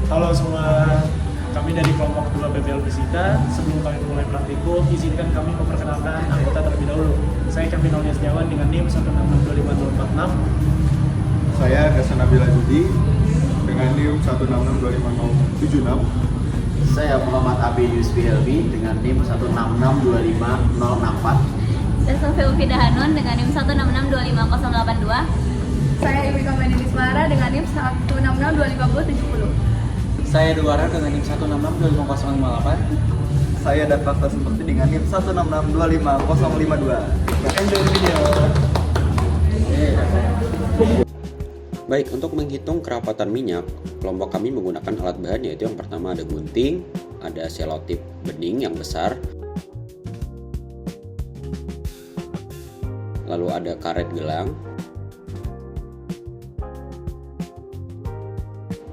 Halo semua, kami dari kelompok 2 BPL Fisika. Sebelum kami mulai praktikum, izinkan kami memperkenalkan anggota terlebih dahulu. Saya Kevin Aulia Setiawan dengan NIM 1625046. Saya Gasan Nabila Judi dengan NIM 1662576. Saya Muhammad Abi Yusfi Helmi dengan NIM 1662504. Dan Sofia Ufida Hanun dengan NIM 1662582. Saya Ibu Kamani Bismara dengan NIM 1662570. Saya Duara dengan NIM 1662508. Saya dan Fakta Seperti dengan NIM 166255052. Enjoy video. Baik, untuk menghitung kerapatan minyak, kelompok kami menggunakan alat bahan, yaitu yang pertama ada gunting, ada selotip bening yang besar, lalu ada karet gelang,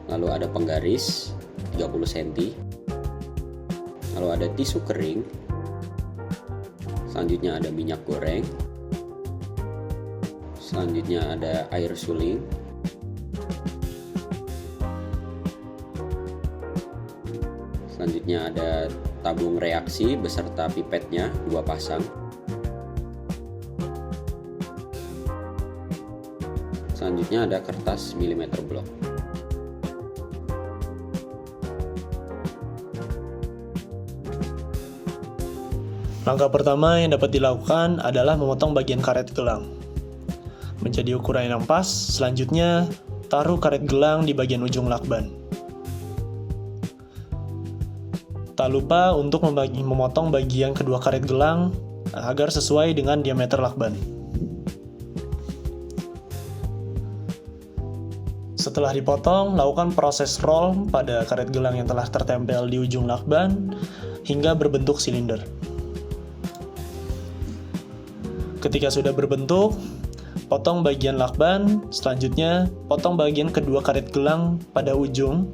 lalu ada penggaris 30 cm, lalu ada tisu kering, selanjutnya ada minyak goreng, selanjutnya ada air suling, selanjutnya ada tabung reaksi beserta pipetnya 2 pasang, selanjutnya ada kertas milimeter blok. Langkah pertama yang dapat dilakukan adalah memotong bagian karet gelang menjadi ukuran yang pas. Selanjutnya, taruh karet gelang di bagian ujung lakban. Tak lupa untuk memotong bagian kedua karet gelang agar sesuai dengan diameter lakban. Setelah dipotong, lakukan proses roll pada karet gelang yang telah tertempel di ujung lakban hingga berbentuk silinder. Ketika sudah berbentuk, potong bagian lakban, selanjutnya potong bagian kedua karet gelang pada ujung.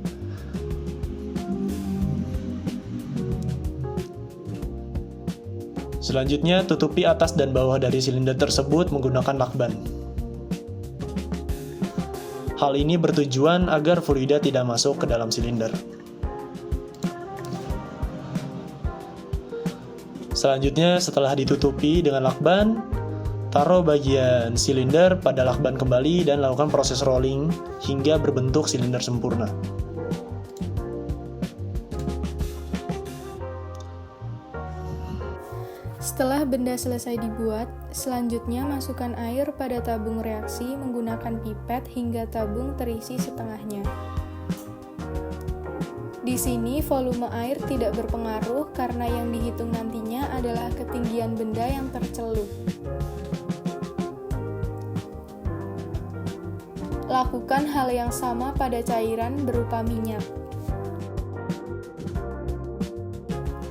Selanjutnya, tutupi atas dan bawah dari silinder tersebut menggunakan lakban. Hal ini bertujuan agar fluida tidak masuk ke dalam silinder. Selanjutnya, setelah ditutupi dengan lakban, taruh bagian silinder pada lakban kembali dan lakukan proses rolling hingga berbentuk silinder sempurna. Setelah benda selesai dibuat, selanjutnya masukkan air pada tabung reaksi menggunakan pipet hingga tabung terisi setengahnya. Di sini volume air tidak berpengaruh karena yang dihitung nantinya adalah ketinggian benda yang tercelup. Lakukan hal yang sama pada cairan berupa minyak.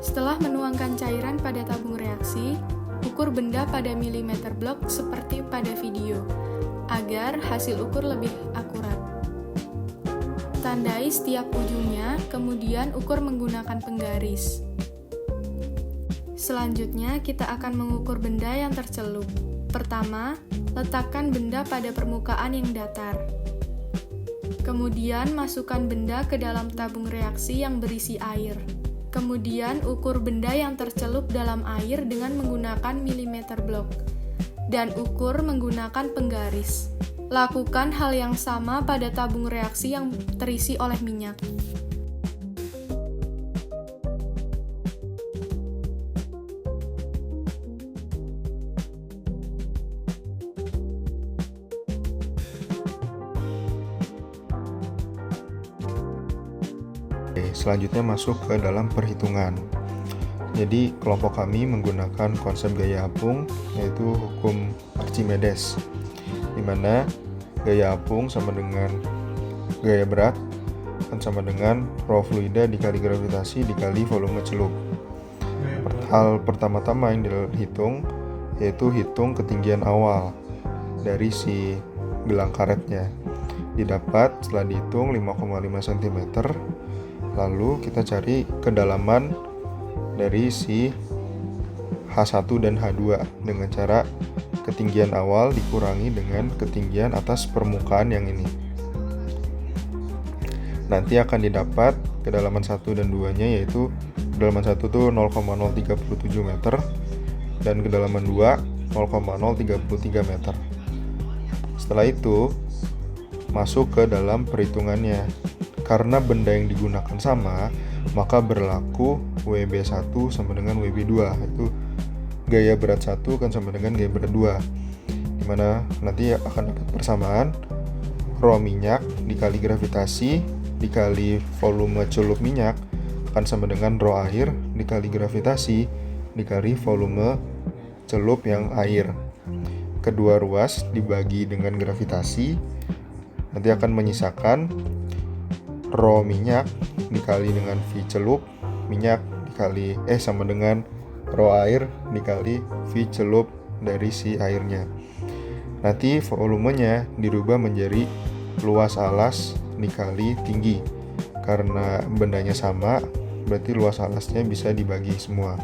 Setelah menuangkan cairan pada tabung reaksi, ukur benda pada milimeter blok seperti pada video, agar hasil ukur lebih akurat. Tandai setiap ujungnya, kemudian ukur menggunakan penggaris. Selanjutnya, kita akan mengukur benda yang tercelup. Pertama, letakkan benda pada permukaan yang datar. Kemudian, masukkan benda ke dalam tabung reaksi yang berisi air. Kemudian, ukur benda yang tercelup dalam air dengan menggunakan milimeter blok. Dan ukur menggunakan penggaris. Lakukan hal yang sama pada tabung reaksi yang terisi oleh minyak. Selanjutnya masuk ke dalam perhitungan. Jadi kelompok kami menggunakan konsep gaya apung, yaitu hukum Archimedes, di mana gaya apung sama dengan gaya berat dan sama dengan rho fluida dikali gravitasi dikali volume celup. Hal pertama-tama yang dihitung yaitu hitung ketinggian awal dari si gelang karetnya. Didapat setelah dihitung 5,5 cm. Lalu kita cari kedalaman dari si H1 dan H2 dengan cara ketinggian awal dikurangi dengan ketinggian atas permukaan yang ini. nanti akan didapat kedalaman 1 dan 2-nya, yaitu kedalaman 1 tuh 0,037 meter dan kedalaman 2 0,033 meter. Setelah itu masuk ke dalam perhitungannya. Karena benda yang digunakan sama, maka berlaku WB1 sama dengan WB2, yaitu gaya berat 1 akan sama dengan gaya berat 2, dimana nanti akan dapat persamaan rho minyak dikali gravitasi dikali volume celup minyak akan sama dengan rho air dikali gravitasi dikali volume celup yang air. Kedua ruas dibagi dengan gravitasi, nanti akan menyisakan rho minyak dikali dengan V celup minyak dikali sama dengan rho air dikali V celup dari si airnya. Nanti volumenya dirubah menjadi luas alas dikali tinggi. Karena bendanya sama, berarti luas alasnya bisa dibagi semua.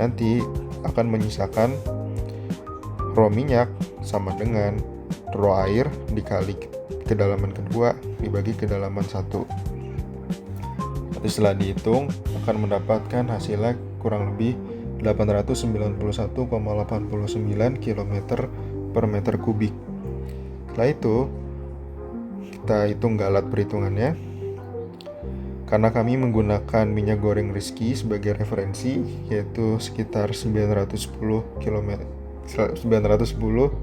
Nanti akan menyisakan rho minyak sama dengan rho air dikali kedalaman kedua dibagi kedalaman 1. Nanti setelah dihitung akan mendapatkan hasilnya kurang lebih 891,89 km per meter kubik. Setelah itu kita hitung galat perhitungannya. Karena kami menggunakan minyak goreng Rizky sebagai referensi, yaitu sekitar 910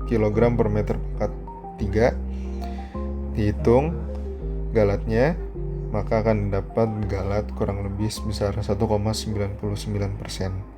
kg per meter pangkat 3, dihitung galatnya, maka akan dapat galat kurang lebih sebesar 1,99%.